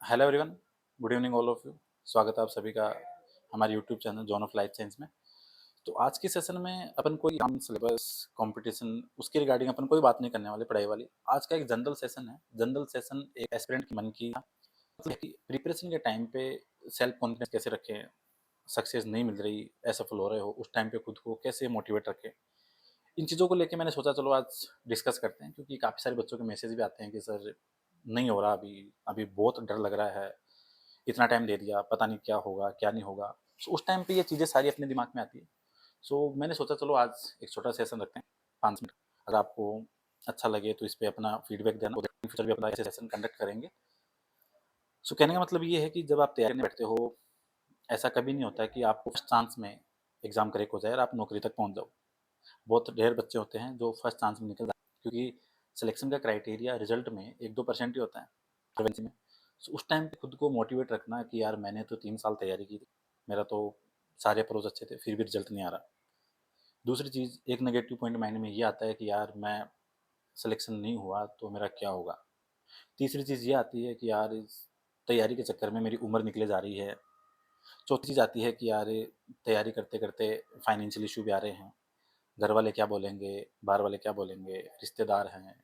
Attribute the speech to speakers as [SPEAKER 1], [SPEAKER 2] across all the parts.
[SPEAKER 1] Hello everyone, good evening all of you. स्वागत है आप सभी का हमारे YouTube channel John of life science में। तो आज की सेशन में अपन कोई आम सिलेबस कंपटीशन उसके रिगार्डिंग अपन कोई बात नहीं करने वाले पढ़ाई वाली। आज का एक जनरल सेशन है। जनरल सेशन एक एस्पिरेंट के मन की मतलब कि प्रिपरेशन के टाइम पे सेल्फ कॉन्फिडेंस कैसे रखें, सक्सेस नहीं मिल रही, असफल हो रहे हो, उस टाइम पे खुद को कैसे मोटिवेट रखें। इन चीज़ों को लेके मैंने सोचा चलो आज डिस्कस करते हैं, क्योंकि काफ़ी सारे बच्चों के मैसेज भी आते हैं कि सर नहीं हो रहा, अभी अभी बहुत डर लग रहा है, इतना टाइम दे दिया, पता नहीं क्या होगा क्या नहीं होगा। सो उस टाइम पे ये चीज़ें सारी अपने दिमाग में आती है। सो मैंने सोचा चलो आज एक छोटा सेशन रखते हैं, 5 मिनट। अगर आपको अच्छा लगे तो इस पर अपना फीडबैक देना, और फ्यूचर भी अपना ऐसे सेशन कंडक्ट करेंगे। सो कहने का मतलब ये है कि जब आप तैयारी में बैठते हो, ऐसा कभी नहीं होता है कि आपको फर्स्ट चांस में एग्जाम क्रैक हो जाए और आप नौकरी तक पहुंच जाओ। बहुत ढेर बच्चे होते हैं जो फर्स्ट चांस में निकल जाते हैं, क्योंकि सिलेक्शन का क्राइटेरिया रिजल्ट में 1-2% ही होता है प्रोवेंसी में। So, उस टाइम पे खुद को मोटिवेट रखना कि यार मैंने तो 3 साल तैयारी की थी, मेरा तो सारे अप्रोच अच्छे थे, फिर भी रिजल्ट नहीं आ रहा। दूसरी चीज़, एक नेगेटिव पॉइंट माइंड में ये आता है कि यार मैं सिलेक्शन नहीं हुआ तो मेरा क्या होगा। तीसरी चीज़ ये आती है कि यार इस तैयारी के चक्कर में मेरी उम्र निकले जा रही है। चौथी चीज़ आती है कि यार तैयारी करते करते फाइनेंशियल इशू भी आ रहे हैं, घर वाले क्या बोलेंगे, बाहर वाले क्या बोलेंगे, रिश्तेदार हैं,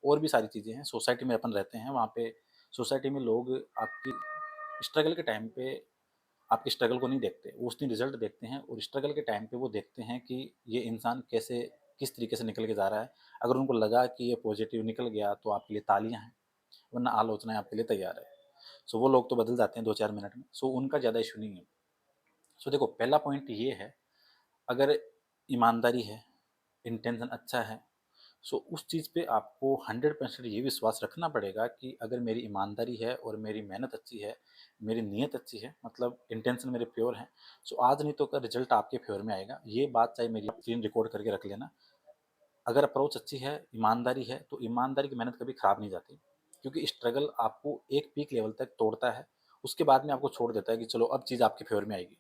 [SPEAKER 1] और भी सारी चीज़ें हैं। सोसाइटी में अपन रहते हैं, वहाँ पे सोसाइटी में लोग आपकी स्ट्रगल के टाइम पे आपके स्ट्रगल को नहीं देखते, वो उस दिन रिजल्ट देखते हैं, और स्ट्रगल के टाइम पे वो देखते हैं कि ये इंसान कैसे किस तरीके से निकल के जा रहा है। अगर उनको लगा कि ये पॉजिटिव निकल गया तो आपके लिए तालियां हैं, वरना आलोचनाएं आपके लिए तैयार है। सो वो लोग तो बदल जाते हैं 2-4 मिनट में, सो उनका ज़्यादा इशू नहीं है। सो देखो, पहला पॉइंट ये है, अगर ईमानदारी है, इंटेंशन अच्छा है, सो उस चीज़ पे आपको 100% ये विश्वास रखना पड़ेगा कि अगर मेरी ईमानदारी है और मेरी मेहनत अच्छी है, मेरी नीयत अच्छी है, मतलब इंटेंशन मेरे प्योर हैं, सो आज नहीं तो कल रिजल्ट आपके फेवर में आएगा। ये बात चाहे मेरी स्क्रीन रिकॉर्ड करके रख लेना। अगर अप्रोच अच्छी है, ईमानदारी है, तो ईमानदारी की मेहनत कभी खराब नहीं जाती, क्योंकि स्ट्रगल आपको एक पीक लेवल तक तोड़ता है, उसके बाद में आपको छोड़ देता है कि चलो अब चीज़ आपके फेवर में आएगी।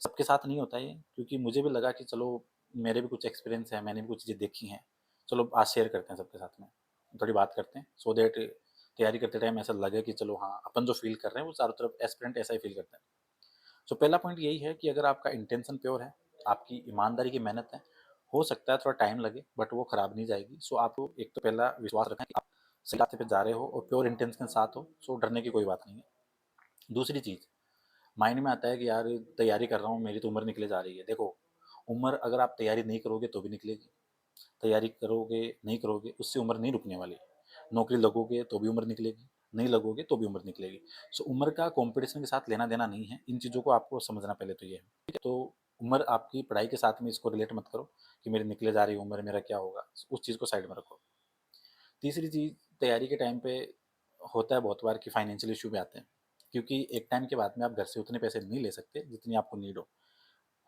[SPEAKER 1] सबके साथ नहीं होता ये, क्योंकि मुझे भी लगा कि चलो मेरे भी कुछ एक्सपीरियंस है, मैंने भी कुछ चीज़ें देखी हैं, चलो आज शेयर करते हैं सबके साथ में, थोड़ी बात करते हैं, सो दैट तैयारी करते टाइम ऐसा लगे कि चलो हाँ, अपन जो फील कर रहे हैं वो चारों तरफ एस्पिरेंट ऐसा ही फील करता है। सो पहला पॉइंट यही है कि अगर आपका इंटेंशन प्योर है, आपकी ईमानदारी की मेहनत है, हो सकता है थोड़ा टाइम लगे बट वो खराब नहीं जाएगी। सो आपको एक तो पहला विश्वास रखें कि आप सही रास्ते पे जा रहे हो और प्योर इंटेंशन के साथ हो, सो डरने की कोई बात नहीं है। दूसरी चीज़, माइंड में आता है कि यार तैयारी कर रहा हूँ, मेरी तो उम्र निकले जा रही है। देखो, उम्र अगर आप तैयारी नहीं करोगे तो भी निकलेगी, तैयारी करोगे नहीं करोगे उससे उम्र नहीं रुकने वाली। नौकरी लगोगे तो भी उम्र निकलेगी, नहीं लगोगे तो भी उम्र निकलेगी। सो उम्र का कंपटीशन के साथ लेना देना नहीं है, इन चीज़ों को आपको समझना पहले तो ये है, ठीक है। तो उम्र आपकी पढ़ाई के साथ में इसको रिलेट मत करो कि मेरी निकले जा रही उम्र, मेरा क्या होगा, उस चीज़ को साइड में रखो। तीसरी चीज़, तैयारी के टाइम पे होता है बहुत बार कि फाइनेंशियल इशू भी आते हैं, क्योंकि एक टाइम के बाद में आप घर से उतने पैसे नहीं ले सकते जितनी आपको नीड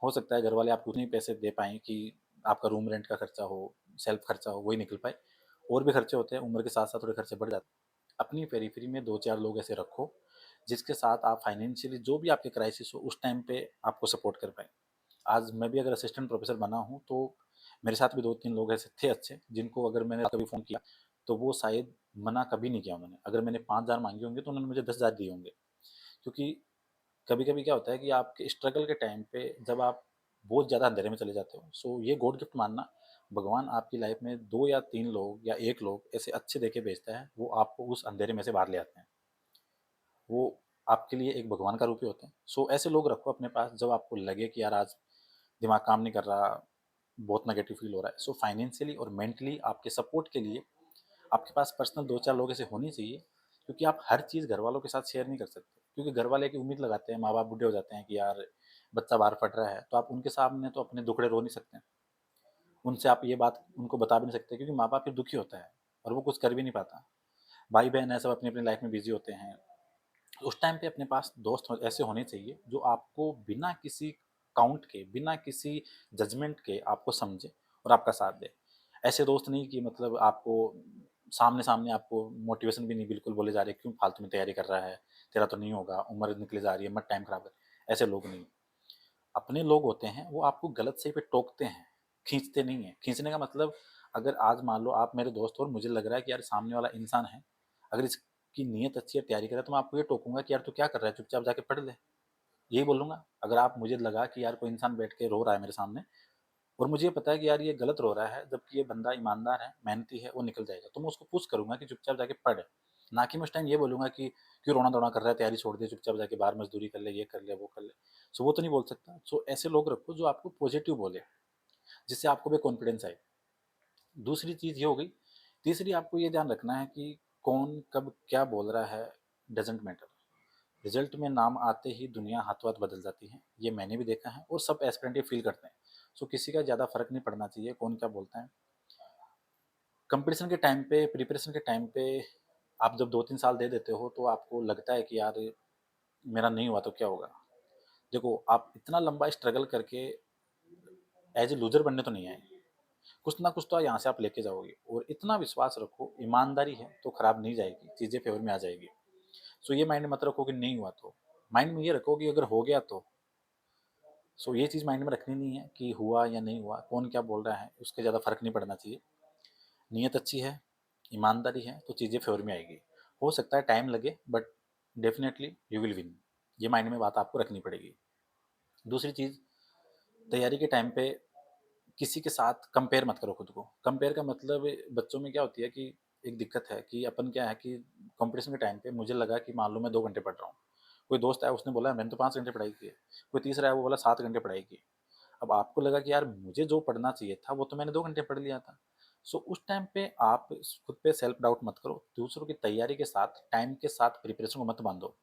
[SPEAKER 1] हो सकता है घर वाले आपको उतने ही पैसे दे पाएँ कि आपका रूम रेंट का खर्चा हो, सेल्फ खर्चा हो, वही निकल पाए। और भी खर्चे होते हैं, उम्र के साथ-साथ थोड़े खर्चे बढ़ जाते हैं। अपनी पेरिफेरी में 2-4 लोग ऐसे रखो, जिसके साथ आप फाइनेंशियली जो भी आपके क्राइसिस हो, उस टाइम पे आपको सपोर्ट कर पाएँ। आज मैं भी अगर असिस्टेंट प्रोफेसर बना हूँ, तो मेरे साथ भी 2-3 लोग ऐसे थे अच्छे, जिनको अगर मैंने कभी फ़ोन किया, तो वो शायद मना कभी नहीं किया उन्होंने। अगर मैंने 5,000 माँगे होंगे, तो उन्होंने मुझे 10,000 दिए होंगे। क्योंकि कभी-कभी क्या होता है कि आपके स्ट्रगल के टाइम पे जब आप बहुत ज़्यादा अंधेरे में चले जाते हो, सो ये गॉड गिफ्ट मानना, भगवान आपकी लाइफ में 2 या 3 लोग या 1 लोग ऐसे अच्छे देके भेजता है, वो आपको उस अंधेरे में से बाहर ले आते हैं। वो आपके लिए एक भगवान का रूप ही होते हैं। सो ऐसे लोग रखो अपने पास, जब आपको लगे कि यार आज दिमाग काम नहीं कर रहा, बहुत नेगेटिव फील हो रहा है। सो फाइनेंशियली और मेंटली आपके सपोर्ट के लिए आपके पास पर्सनल 2-4 लोग ऐसे होने चाहिए, क्योंकि आप हर चीज़ घरवालों के साथ शेयर नहीं कर सकते। क्योंकि घरवाले एक उम्मीद लगाते हैं, माँ-बाप बूढ़े हो जाते हैं कि यार बच्चा बाहर पढ़ रहा है, तो आप उनके सामने तो अपने दुखड़े रो नहीं सकते। उनसे आप ये बात उनको बता भी नहीं सकते, क्योंकि माँ-बाप फिर दुखी होता है और वो कुछ कर भी नहीं पाता। भाई-बहन है, सब अपनी-अपनी लाइफ में बिज़ी होते हैं। उस टाइम पे अपने पास दोस्त ऐसे होने चाहिए जो आपको बिना किसी काउंट के, बिना किसी जजमेंट के आपको समझे और आपका साथ दे। ऐसे दोस्त नहीं कि मतलब आपको सामने-सामने आपको मोटिवेशन भी नहीं बिल्कुल बोले जा रहे, क्यों फालतू में तैयारी कर रहा है, तेरा तो नहीं होगा, उम्र निकले जा रही है, मत टाइम खराब कर। ऐसे लोग नहीं। अपने लोग होते हैं, वो आपको गलत सही पे टोकते हैं, खींचते नहीं हैं। खींचने का मतलब, अगर आज मान लो आप मेरे दोस्त हो और मुझे लग रहा है कि यार सामने वाला इंसान है, अगर इसकी आपकी नीयत अच्छी है, तैयारी कर रहा है, तो मैं आपको ये टोकूँगा कि यार तू क्या कर रहा है? चुपचाप जाके पढ़ ले। यही बोलूँगा। अगर आप मुझे लगा कि यार कोई इंसान बैठ के रो रहा है मेरे सामने और मुझे ये पता है कि यार ये गलत रो रहा है, जबकि ये बंदा ईमानदार है, मेहनती है, वो निकल जाएगा। तो मैं उसको पुश करूँगा कि चुपचाप जाके पढ़। ना कि मैं उस टाइम ये बोलूँगा कि क्यों रोना-धोना कर रहा है, तैयारी छोड़ दे, चुपचाप जाके बाहर मज़दूरी कर ले, ये कर ले, वो कर ले। सो वो तो नहीं बोल सकता। सो ऐसे लोग रखो जो आपको पॉज़िटिव बोले, जिससे आपको भी कॉन्फिडेंस आए। दूसरी चीज़ ये हो गई। तीसरी आपको ये ध्यान रखना है कि कौन कब क्या बोल रहा है डज़न्ट मैटर। रिज़ल्ट में नाम आते ही दुनिया हाथों-हाथ बदल जाती है। ये मैंने भी देखा है और सब एस्पिरेंट ये फ़ील करते हैं। सो किसी का ज़्यादा फ़र्क नहीं पड़ना चाहिए कौन क्या बोलता है। कंपटीशन के टाइम पे, प्रिपरेशन के टाइम पे आप जब 2-3 साल दे देते हो तो आपको लगता है कि यार मेरा नहीं हुआ तो क्या होगा? देखो, आप इतना लंबा स्ट्रगल करके एज़ ए लूज़र बनने तो नहीं आए। कुछ ना कुछ तो यहाँ से आप लेके जाओगे और इतना विश्वास रखो, ईमानदारी है तो खराब नहीं जाएगी, चीज़ें फ़ेवर में आ जाएगी। सो ये माइंड में मत रखो कि नहीं हुआ तो, माइंड में ये रखो कि अगर हो गया तो। सो ये चीज़ माइंड में रखनी नहीं है कि हुआ या नहीं हुआ, कौन क्या बोल रहा है, उसके ज़्यादा फ़र्क नहीं पड़ना चाहिए। नीयत अच्छी है, ईमानदारी है तो चीज़ें फ़ेवर में आएगी। हो सकता है टाइम लगे but definitely you will win. ये माइंड में बात आपको रखनी पड़ेगी। दूसरी चीज़, तैयारी के टाइम पे किसी के साथ कंपेयर मत करो खुद को। कंपेयर का मतलब बच्चों में क्या होती है कि एक दिक्कत है कि अपन क्या है कि कॉम्पिटिशन के टाइम पे मुझे लगा कि मान लो मैं 2 घंटे पढ़ रहा हूँ। कोई दोस्त आया उसने बोला मैंने तो 5 घंटे पढ़ाई की है। कोई तीसरा आया वो बोला 7 घंटे पढ़ाई की। अब आपको लगा कि यार मुझे जो पढ़ना चाहिए था वो तो मैंने 2 घंटे पढ़ लिया था। सो उस टाइम पे आप खुद पे सेल्फ डाउट मत करो। दूसरों की तैयारी के साथ, टाइम के साथ प्रिपरेशन को मत बाँधो।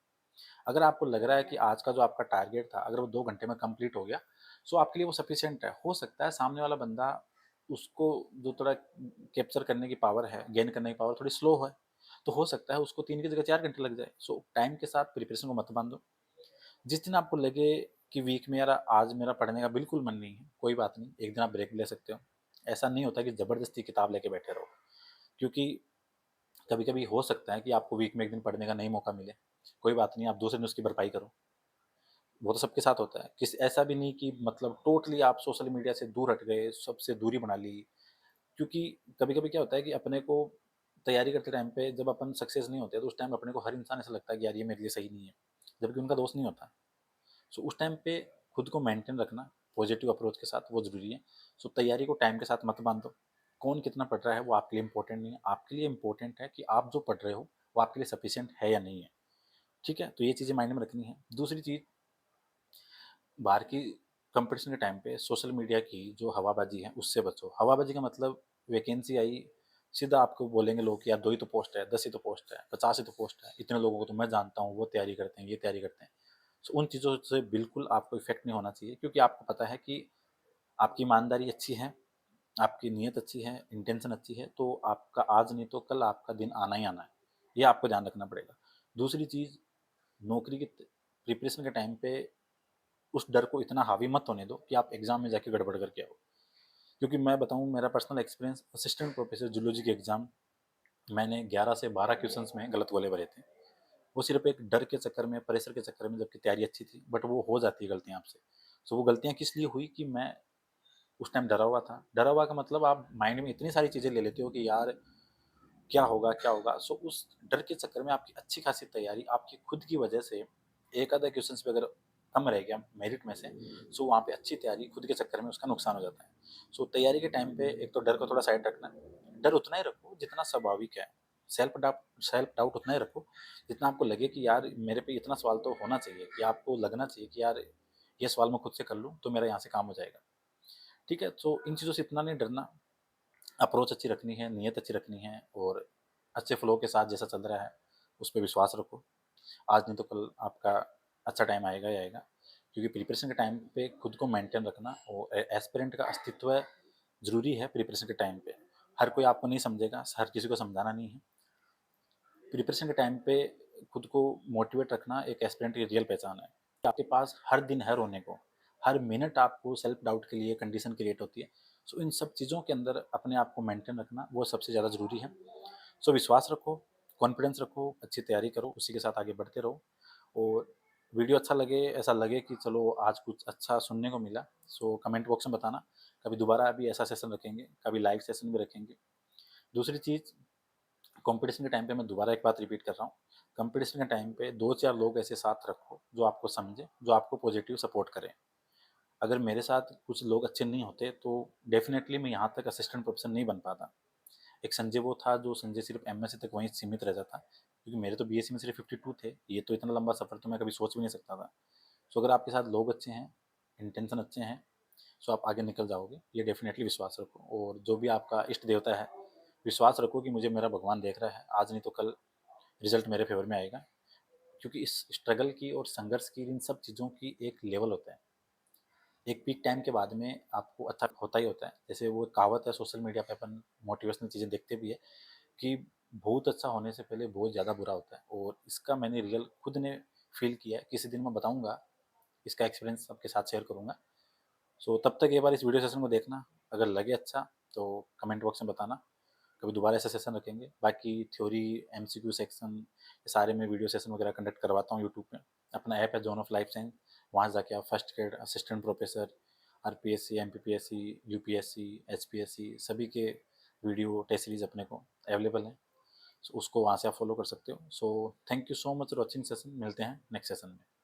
[SPEAKER 1] अगर आपको लग रहा है कि आज का जो आपका टारगेट था अगर वो 2 घंटे में कंप्लीट हो गया, सो आपके लिए वो सफिशिएंट है। हो सकता है सामने वाला बंदा उसको जो थोड़ा कैप्चर करने की पावर है, गेन करने की पावर थोड़ी स्लो है, तो हो सकता है उसको 3 की जगह 4 घंटे लग जाए। सो टाइम के साथ प्रिपरेशन को मत बाँधो। जिस दिन आपको लगे कि वीक में यार आज मेरा पढ़ने का बिल्कुल मन नहीं है, कोई बात नहीं, एक दिन आप ब्रेक ले सकते हो। ऐसा नहीं होता कि ज़बरदस्ती किताब लेके बैठे रहो, क्योंकि कभी-कभी हो सकता है कि आपको वीक में 1 दिन पढ़ने का नहीं मौका मिले। कोई बात नहीं, आप दूसरे दिन उसकी भरपाई करो। वो तो सबके साथ होता है। किस ऐसा भी नहीं कि मतलब टोटली आप सोशल मीडिया से दूर हट गए, सबसे दूरी बना ली। क्योंकि कभी-कभी क्या होता है कि अपने को तैयारी करते टाइम पे जब अपन सक्सेस नहीं होते, तो उस टाइम अपने को हर इंसान ऐसा लगता है कि यार ये मेरे लिए सही नहीं है, जबकि उनका दोस्त नहीं होता। सो उस टाइम पे खुद को मेंटेन रखना पॉजिटिव अप्रोच के साथ वो ज़रूरी है। सो तैयारी को टाइम के साथ मत बाँधो। कौन कितना पढ़ रहा है वो आपके लिए इम्पोर्टेंट नहीं है। आपके लिए इम्पोर्टेंट है कि आप जो पढ़ रहे हो, वो आपके लिए सफिशिएंट है या नहीं है। ठीक है? तो ये चीज़ें माइंड में रखनी है। दूसरी चीज़, बाहर की कंपटीशन के टाइम पे सोशल मीडिया की जो हवाबाजी है उससे बचो। हवाबाजी का मतलब वैकेंसी आई, सीधा आपको बोलेंगे लोग कि यार 2 ही तो पोस्ट है, 10 ही तो पोस्ट है, 50 ही तो पोस्ट है, इतने लोगों को तो मैं जानता हूँ, वो तैयारी करते हैं, ये तैयारी करते हैं। सो उन चीज़ों से बिल्कुल आपको इफ़ेक्ट नहीं होना चाहिए, क्योंकि आपको पता है कि आपकी ईमानदारी अच्छी है, आपकी नीयत अच्छी है, इंटेंशन अच्छी है, तो आपका आज नहीं तो कल आपका दिन आना ही आना है। ये आपको ध्यान रखना पड़ेगा। दूसरी चीज़, नौकरी की प्रिपरेशन के टाइम पे उस डर को इतना हावी मत होने दो कि आप एग्ज़ाम में जाके गड़बड़ करके आओ। क्योंकि मैं बताऊँ मेरा personal experience, assistant professor zoology के एग्ज़ाम मैंने 11 से 12 क्वेश्चंस में गलत गोले भरे थे। वो सिर्फ़ एक डर के चक्कर में, प्रेशर के चक्कर में, जबकि तैयारी अच्छी थी, बट वो हो जाती है गलतियाँ आपसे। सो वो गलतियाँ किस लिए हुई कि मैं उस टाइम डरा हुआ था। डरा हुआ का मतलब आप माइंड में इतनी सारी चीज़ें ले लेते हो कि यार क्या होगा, क्या होगा? सो उस डर के चक्कर में आपकी अच्छी खासी तैयारी आपकी खुद की वजह से एक आधा क्वेश्चंस पे अगर कम रह गया मेरिट में से, सो वहाँ पे अच्छी तैयारी खुद के चक्कर में उसका नुकसान हो जाता है। सो तैयारी के टाइम पे एक तो डर को थोड़ा साइड रखना। डर उतना ही रखो जितना स्वाभाविक है। सेल्फ डाउट उतना ही रखो जितना आपको लगे कि यार मेरे पे इतना सवाल तो होना चाहिए, कि आपको लगना चाहिए कि यार ये सवाल मैं खुद से कर लूँ तो मेरा यहाँ से काम हो जाएगा। ठीक है? सो इन चीज़ों से इतना नहीं डरना। अप्रोच अच्छी रखनी है, नीयत अच्छी रखनी है और अच्छे फ्लो के साथ जैसा चल रहा है, उस पे विश्वास रखो। आज नहीं तो कल आपका अच्छा टाइम आएगा ही आएगा। क्योंकि प्रिपरेशन के टाइम पे खुद को मेंटेन रखना और एस्पिरेंट का अस्तित्व ज़रूरी है प्रिपरेशन के टाइम पे। हर कोई आपको नहीं समझेगा, हर किसी को समझाना नहीं है। प्रिपरेशन के टाइम पे खुद को मोटिवेट रखना एक एस्पिरेंट की रियल पहचान है। कि आपके पास हर दिन है रोने को, हर मिनट आपको सेल्फ डाउट के लिए कंडीशन क्रिएट होती है। सो इन सब चीज़ों के अंदर अपने आप को मेंटेन रखना वो सबसे ज़्यादा ज़रूरी है। सो विश्वास रखो, कॉन्फिडेंस रखो, अच्छी तैयारी करो, उसी के साथ आगे बढ़ते रहो। और वीडियो अच्छा लगे, ऐसा लगे कि चलो आज कुछ अच्छा सुनने को मिला, सो कमेंट बॉक्स में बताना। कभी दोबारा भी ऐसा सेशन रखेंगे, कभी लाइव सेशन भी रखेंगे। दूसरी चीज़, कंपटीशन के टाइम पे मैं दोबारा एक बात रिपीट कर रहा हूँ, कंपटीशन के टाइम पे 2-4 लोग ऐसे साथ रखो जो आपको समझें, जो आपको पॉजिटिव सपोर्ट करें। अगर मेरे साथ कुछ लोग अच्छे नहीं होते तो डेफ़िनेटली मैं यहाँ तक असिस्टेंट प्रोफ़ेसर नहीं बन पाता। एक संजय वो था जो संजय सिर्फ़ एमएससी तक वहीं सीमित रह जाता, क्योंकि मेरे तो बीएससी में सिर्फ़ 52 थे, ये तो इतना लंबा सफ़र तो मैं कभी सोच भी नहीं सकता था। सो अगर आपके साथ लोग अच्छे हैं, इंटेंशन अच्छे हैं, सो आप आगे निकल जाओगे, ये डेफ़िनेटली विश्वास रखो। और जो भी आपका इष्ट देवता है, विश्वास रखो कि मुझे मेरा भगवान देख रहा है, आज नहीं तो कल रिज़ल्ट मेरे फ़ेवर में आएगा। क्योंकि इस स्ट्रगल की और संघर्ष की, इन सब चीज़ों की एक लेवल होता है। एक पीक टाइम के बाद में आपको अच्छा होता ही होता है। जैसे वो कहावत है, सोशल मीडिया पे अपन मोटिवेशनल चीज़ें देखते भी है कि बहुत अच्छा होने से पहले बहुत ज़्यादा बुरा होता है, और इसका मैंने रियल खुद ने फ़ील किया है। किसी दिन मैं बताऊँगा, इसका एक्सपीरियंस आपके साथ शेयर करूँगा। सो तब तक एक बार इस वीडियो सेशन को देखना, अगर लगे अच्छा तो कमेंट बॉक्स में बताना, कभी दोबारा ऐसा सेशन रखेंगे। बाकी थ्योरी, एमसीक्यू सेक्शन, ये सारे मैं वीडियो सेशन वगैरह कंडक्ट करवाता हूँ यूट्यूब पे। अपना ऐप है जॉन ऑफ लाइफ साइंस, वहाँ जाके आप first grade, assistant professor, RPSC, MPPSC, UPSC, HPSC सभी के वीडियो टेस्ट सीरीज अपने को अवेलेबल हैं। सो उसको वहाँ से आप फॉलो कर सकते हो। So thank you so much for watching session, मिलते हैं नेक्स्ट सेशन में।